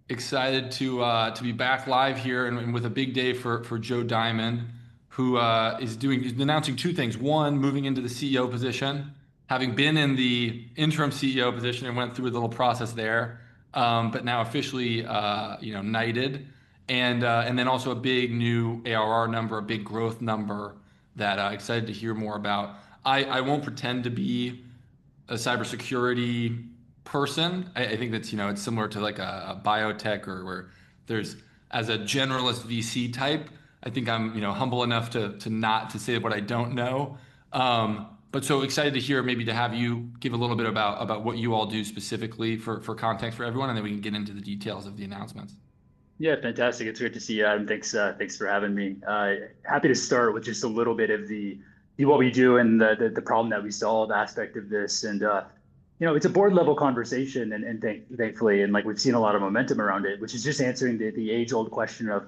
Excited to be back live here and with a big day for Joe Diamond, who is announcing two things. One, moving into the CEO position, having been in the interim CEO position and went through a little process there, but now officially knighted, and then also a big new ARR number, a big growth number that excited to hear more about. I won't pretend to be a cybersecurity person. I think that's, it's similar to like a biotech or where there's, as a generalist VC type, I think I'm, humble enough to not to say what I don't know. But so excited to hear, maybe to have you give a little bit about what you all do specifically for context for everyone, and then we can get into the details of the announcements. Yeah, fantastic. It's great to see you, Adam. Thanks for having me. Happy to start with just a little bit of the what we do and the problem that we solve aspect of this. And it's a board level conversation, and thankfully, and like we've seen a lot of momentum around it, which is just answering the age old question of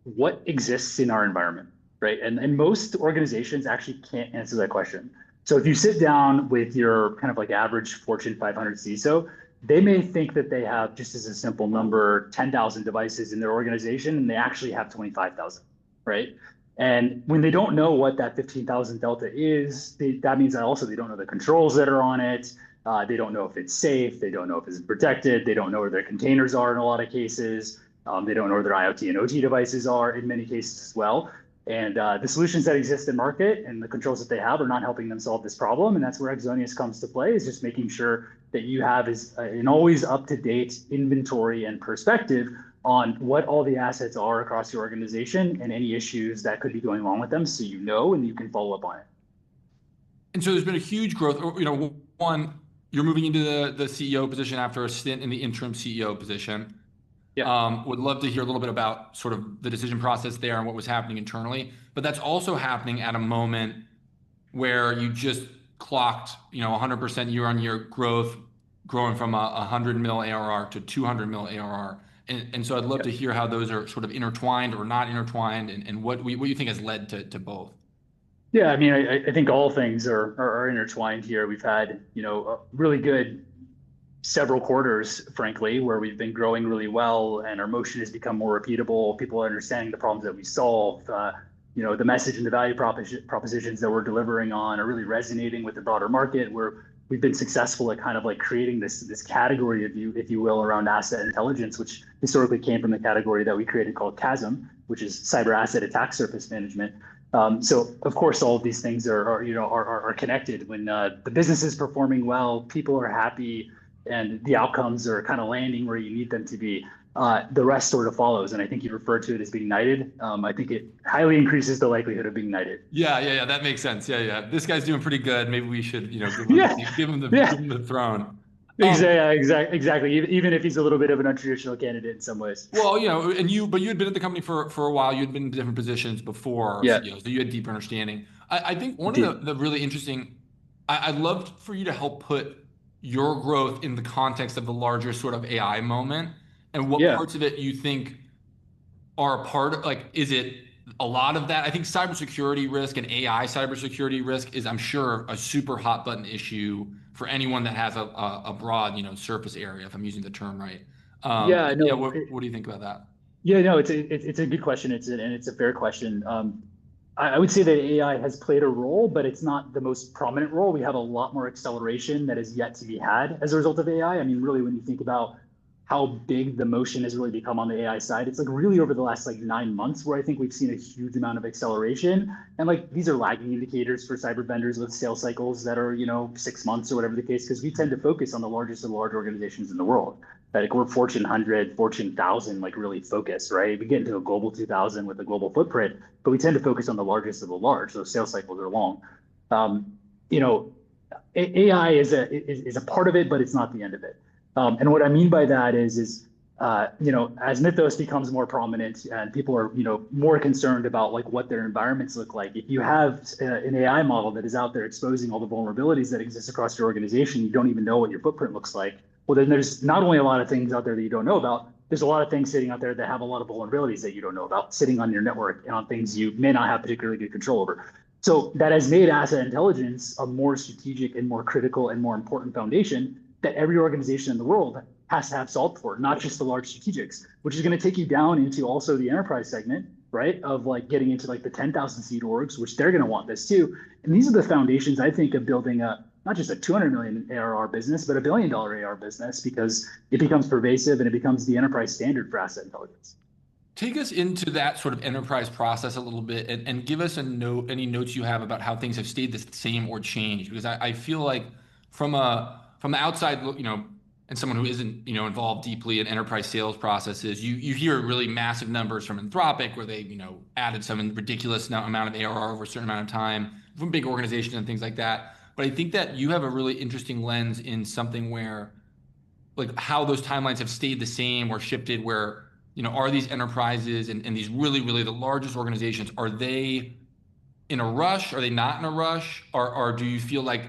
what exists in our environment, right? And most organizations actually can't answer that question. So if you sit down with your kind of like average Fortune 500 CISO, they may think that they have, just as a simple number, 10,000 devices in their organization, and they actually have 25,000, right? And when they don't know what that 15,000 delta is, that means that also they don't know the controls that are on it. They don't know if it's safe. They don't know if it's protected. They don't know where their containers are in a lot of cases. They don't know where their IoT and OT devices are in many cases as well. And the solutions that exist in market and the controls that they have are not helping them solve this problem. And that's where Axonius comes to play, is just making sure that you have an always up-to-date inventory and perspective on what all the assets are across your organization and any issues that could be going on with them, so you know and you can follow up on it. And so there's been a huge growth. One, you're moving into the CEO position after a stint in the interim CEO position. Yeah. Would love to hear a little bit about sort of the decision process there and what was happening internally. But that's also happening at a moment where you just clocked, 100% year-on-year growth, growing from 100 mil ARR to 200 mil ARR. And so I'd love to hear how those are sort of intertwined or not intertwined, and what you think has led to both. Yeah, I mean, I think all things are intertwined here. We've had, a really good several quarters, frankly, where we've been growing really well and our motion has become more repeatable. People are understanding the problems that we solve. The message and the value propositions that we're delivering on are really resonating with the broader market, where we've been successful at kind of like creating this category, if you will, around asset intelligence, which historically came from the category that we created called CAASM, which is cyber asset attack surface management. So of course, all of these things are connected. When the business is performing well, people are happy, and the outcomes are kind of landing where you need them to be, the rest sort of follows. And I think you referred to it as being knighted. I think it highly increases the likelihood of being knighted. Yeah. That makes sense. Yeah. This guy's doing pretty good. Maybe we should, give him the throne. Exactly. Even if he's a little bit of an untraditional candidate in some ways. Well, but you had been at the company for a while. You had been in different positions before. Yeah. So you had deeper understanding. I think one of the really interesting, I'd love for you to help put your growth in the context of the larger sort of AI moment, and what parts of it you think are a part of, like, is it a lot of that? I think cybersecurity risk and AI cybersecurity risk is, I'm sure, a super hot button issue for anyone that has a broad, surface area, if I'm using the term right. What do you think about that? Yeah, no, it's a good question. It's a fair question. I would say that AI has played a role, but it's not the most prominent role. We have a lot more acceleration that is yet to be had as a result of AI. I mean, really, when you think about how big the motion has really become on the AI side, it's like really over the last 9 months where I think we've seen a huge amount of acceleration. And these are lagging indicators for cyber vendors with sales cycles that are, 6 months or whatever the case, because we tend to focus on the largest of the large organizations in the world. Like we're Fortune 100, Fortune 1000, really focused, right? We get into a global 2000 with a global footprint, but we tend to focus on the largest of the large. So sales cycles are long. AI is a part of it, but it's not the end of it. And what I mean by that is as Mythos becomes more prominent and people are, more concerned about what their environments look like, if you have an AI model that is out there exposing all the vulnerabilities that exist across your organization, you don't even know what your footprint looks like. Well, then there's not only a lot of things out there that you don't know about, there's a lot of things sitting out there that have a lot of vulnerabilities that you don't know about, sitting on your network and on things you may not have particularly good control over. So that has made asset intelligence a more strategic and more critical and more important foundation, that every organization in the world has to have solved for, not just the large strategics, which is going to take you down into also the enterprise segment, right? Of like getting into like the 10,000 seat orgs, which they're going to want this too. And these are the foundations, I think, of building a not just a 200 million ARR business, but $1 billion ARR business, because it becomes pervasive and it becomes the enterprise standard for asset intelligence. Take us into that sort of enterprise process a little bit, and give us any notes you have about how things have stayed the same or changed. Because I feel like from the outside, and someone who isn't, involved deeply in enterprise sales processes, you hear really massive numbers from Anthropic where they, added some ridiculous amount of ARR over a certain amount of time from big organizations and things like that. But I think that you have a really interesting lens in something where, like, how those timelines have stayed the same or shifted, where, are these enterprises and these really, really the largest organizations, are they in a rush? Are they not in a rush? Or do you feel like,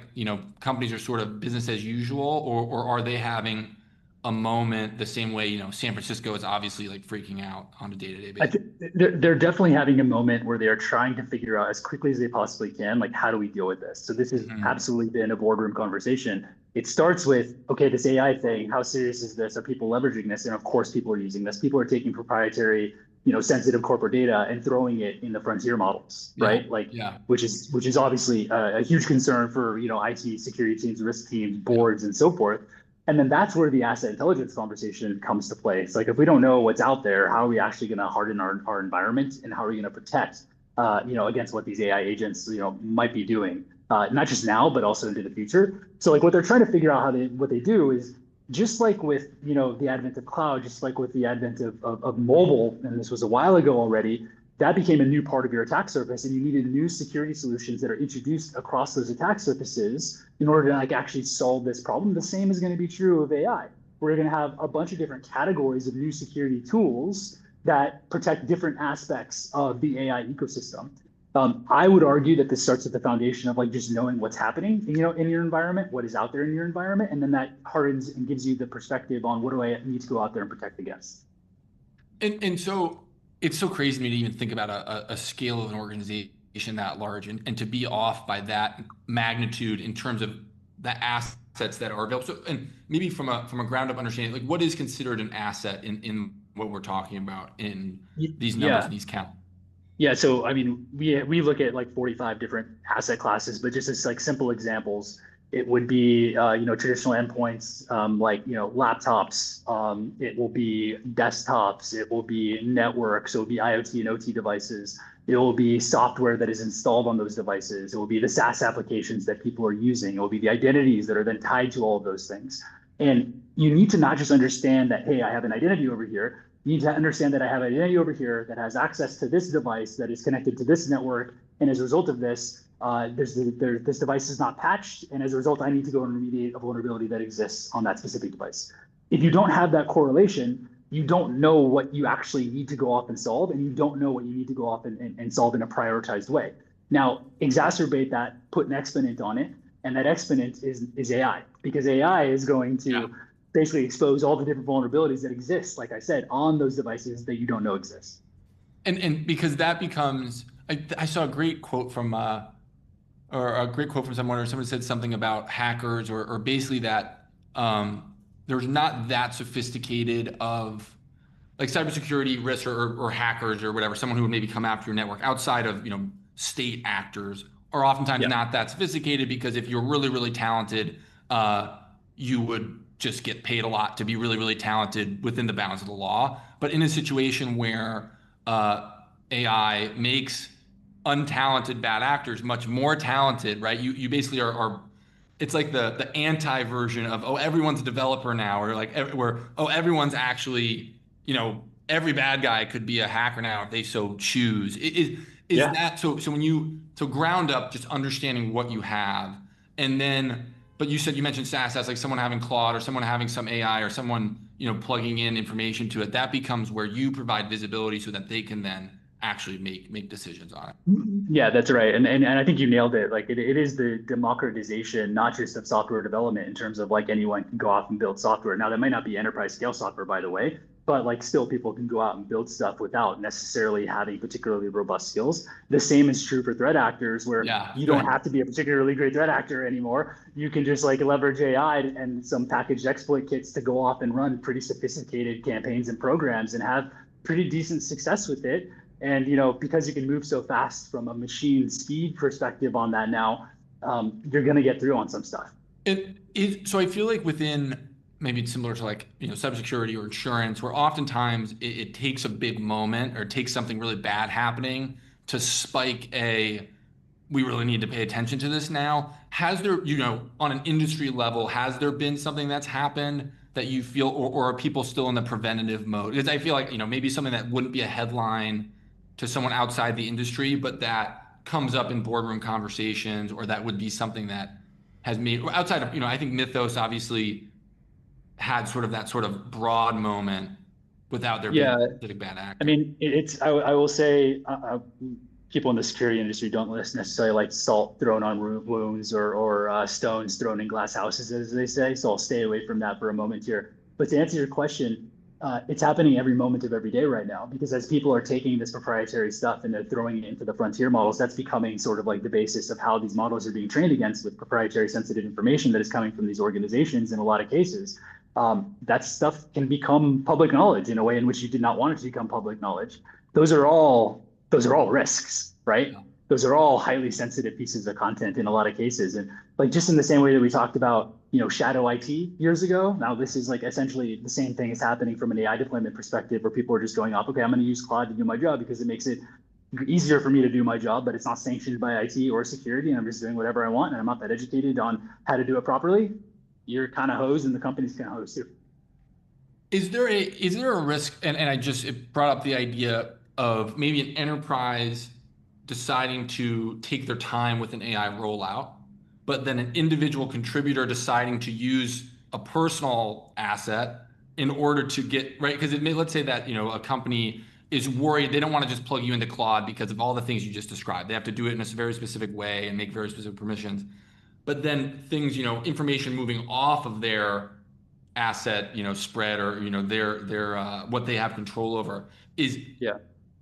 companies are sort of business as usual, or are they having a moment the same way, San Francisco is obviously like freaking out on a day-to-day basis? They're definitely having a moment where they are trying to figure out as quickly as they possibly can, like, how do we deal with this? So this has absolutely been a boardroom conversation. It starts with, okay, this AI thing, how serious is this? Are people leveraging this? And of course, people are using this. People are taking proprietary, sensitive corporate data and throwing it in the frontier models, right? Which is obviously a huge concern for, IT security teams, risk teams, boards, and so forth. And then that's where the asset intelligence conversation comes to play. It's like, if we don't know what's out there, how are we actually going to harden our environment, and how are we going to protect, against what these AI agents, might be doing, not just now, but also into the future. So like what they're trying to figure out what they do is, just like with, the advent of cloud, just like with the advent of mobile, and this was a while ago already, that became a new part of your attack surface, and you needed new security solutions that are introduced across those attack surfaces in order to like actually solve this problem. The same is going to be true of AI. We're going to have a bunch of different categories of new security tools that protect different aspects of the AI ecosystem. I would argue that this starts at the foundation of like just knowing what's happening, in your environment, what is out there in your environment, and then that hardens and gives you the perspective on what do I need to go out there and protect against. And so it's so crazy to me to even think about a scale of an organization that large, and to be off by that magnitude in terms of the assets that are available. So, and maybe from a ground up understanding, like, what is considered an asset in what we're talking about in these numbers and these counts? Yeah, so I mean, we look at like 45 different asset classes, but just as like simple examples, it would be traditional endpoints, like laptops. It will be desktops. It will be networks. It will be IoT and OT devices. It will be software that is installed on those devices. It will be the SaaS applications that people are using. It will be the identities that are then tied to all of those things. And you need to not just understand that, hey, I have an identity over here. You need to understand that I have an identity over here that has access to this device that is connected to this network. And as a result of this, this device is not patched. And as a result, I need to go and remediate a vulnerability that exists on that specific device. If you don't have that correlation, you don't know what you actually need to go off and solve, and you don't know what you need to go off and solve in a prioritized way. Now, exacerbate that, put an exponent on it, and that exponent is AI, because AI is going to basically expose all the different vulnerabilities that exist, like I said, on those devices that you don't know exist. And because that becomes, I saw a great quote from someone, or someone said something about hackers, or basically that there's not that sophisticated of like cybersecurity risks or hackers or whatever, someone who would maybe come after your network outside of state actors are oftentimes not that sophisticated, because if you're really, really talented, you would just get paid a lot to be really, really talented within the bounds of the law. But in a situation where AI makes untalented bad actors much more talented, right? You basically are it's like the anti version of, oh, everyone's a developer now, or like everyone's actually, every bad guy could be a hacker now if they so choose. Is that so ground up, just understanding what you have, and then, but you mentioned SaaS as like someone having Claude, or someone having some AI, or someone plugging in information to it. That becomes where you provide visibility so that they can then actually make decisions on it. Yeah, that's right. And I think you nailed it. Like it is the democratization, not just of software development, in terms of like anyone can go off and build software. Now, that might not be enterprise scale software, by the way, but like still people can go out and build stuff without necessarily having particularly robust skills. The same is true for threat actors, where Yeah, you don't right. have to be a particularly great threat actor anymore. You can just like leverage AI and some packaged exploit kits to go off and run pretty sophisticated campaigns and programs and have pretty decent success with it. And because you can move so fast from a machine speed perspective on that now, you're going to get through on some stuff. So I feel like within maybe it's similar to like, cybersecurity or insurance, where oftentimes it takes a big moment or takes something really bad happening to spike we really need to pay attention to this now. Has there, on an industry level, has there been something that's happened that you feel, or are people still in the preventative mode? Because I feel like, maybe something that wouldn't be a headline to someone outside the industry, but that comes up in boardroom conversations, or that would be something that has made outside of, I think Mythos obviously had sort of that sort of broad moment without there being Yeah, a specific bad I actor. mean, I will say people in the security industry don't necessarily like salt thrown on wounds or stones thrown in glass houses, as they say. So I'll stay away from that for a moment here. But to answer your question, it's happening every moment of every day right now, because as people are taking this proprietary stuff and they're throwing it into the frontier models, that's becoming sort of like the basis of how these models are being trained against, with proprietary sensitive information that is coming from these organizations in a lot of cases. That stuff can become public knowledge in a way in which you did not want it to become public knowledge. Those are all risks, right? Yeah. Those are all highly sensitive pieces of content in a lot of cases. And like just in the same way that we talked about, shadow IT years ago, now this is like essentially the same thing is happening from an AI deployment perspective, where people are just going off, okay, I'm going to use Claude to do my job because it makes it easier for me to do my job, but it's not sanctioned by IT or security, and I'm just doing whatever I want, and I'm not that educated on how to do it properly. You're kind of hosed, and the company's kind of hosed too. Is there a risk, and it brought up the idea of maybe an enterprise deciding to take their time with an AI rollout, but then an individual contributor deciding to use a personal asset in order to get right? Because let's say that, a company is worried, they don't want to just plug you into Claude because of all the things you just described. They have to do it in a very specific way and make very specific permissions. But then things, information moving off of their asset, spread, or their what they have control over is, Yeah.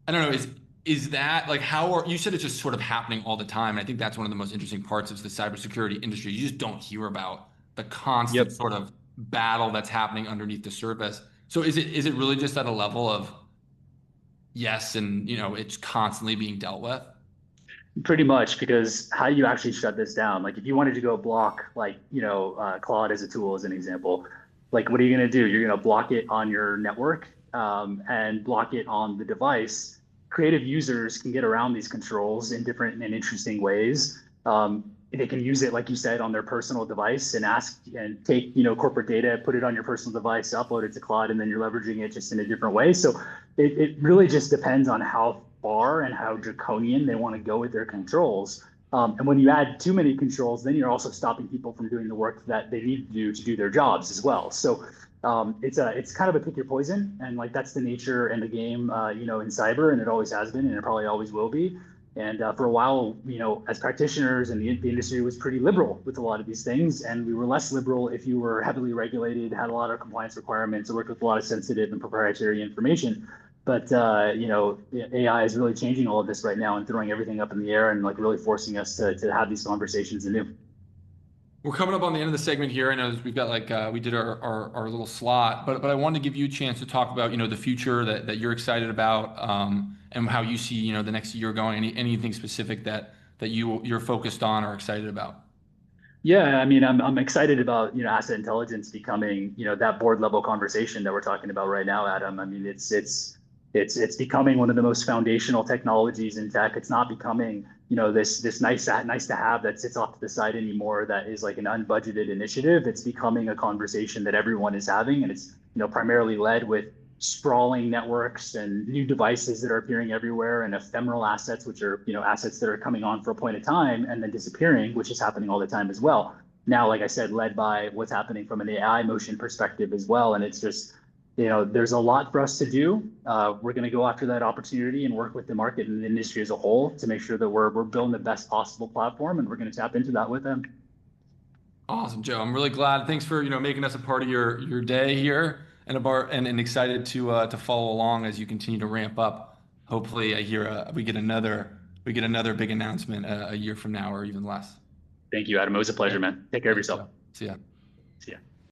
I don't know, is that like, how are you said it's just sort of happening all the time, and I think that's one of the most interesting parts of the cybersecurity industry. You just don't hear about the constant Yep. sort of battle that's happening underneath the surface. So is it really just at a level of yes, and it's constantly being dealt with? Pretty much, because how do you actually shut this down? Like if you wanted to go block, like, Claude as a tool, as an example, like what are you going to do? You're going to block it on your network, and block it on the device. Creative users can get around these controls in different and interesting ways. They can use it, like you said, on their personal device and ask and take, corporate data, put it on your personal device, upload it to Claude, and then you're leveraging it just in a different way. So it really just depends on how far and how draconian they want to go with their controls. And when you add too many controls, then you're also stopping people from doing the work that they need to do their jobs as well. So it's kind of a pick your poison, and like that's the nature and the game, in cyber, and it always has been, and it probably always will be. And for a while, as practitioners, and the industry was pretty liberal with a lot of these things, and we were less liberal if you were heavily regulated, had a lot of compliance requirements, or worked with a lot of sensitive and proprietary information. But AI is really changing all of this right now and throwing everything up in the air, and like really forcing us to have these conversations anew. We're coming up on the end of the segment here. I know we've got like we did our little slot, but I wanted to give you a chance to talk about the future that you're excited about, and how you see the next year going. Anything specific that you're focused on or excited about? Yeah, I mean, I'm excited about asset intelligence becoming that board level conversation that we're talking about right now, Adam. I mean, it's becoming one of the most foundational technologies in tech. It's not becoming this nice to have that sits off to the side anymore. That is like an unbudgeted initiative. It's becoming a conversation that everyone is having, and it's primarily led with sprawling networks and new devices that are appearing everywhere, and ephemeral assets, which are assets that are coming on for a point of time and then disappearing, which is happening all the time as well. Now, like I said, led by what's happening from an AI motion perspective as well, and it's just there's a lot for us to do. We're going to go after that opportunity and work with the market and the industry as a whole to make sure that we're building the best possible platform, and we're going to tap into that with them. Awesome, Joe. I'm really glad. Thanks for making us a part of your day here. and excited to follow along as you continue to ramp up. Hopefully, I hear we get another big announcement a year from now or even less. Thank you, Adam. It was a pleasure, Right. man. Take care of Thanks, yourself. Joe. See ya. See ya.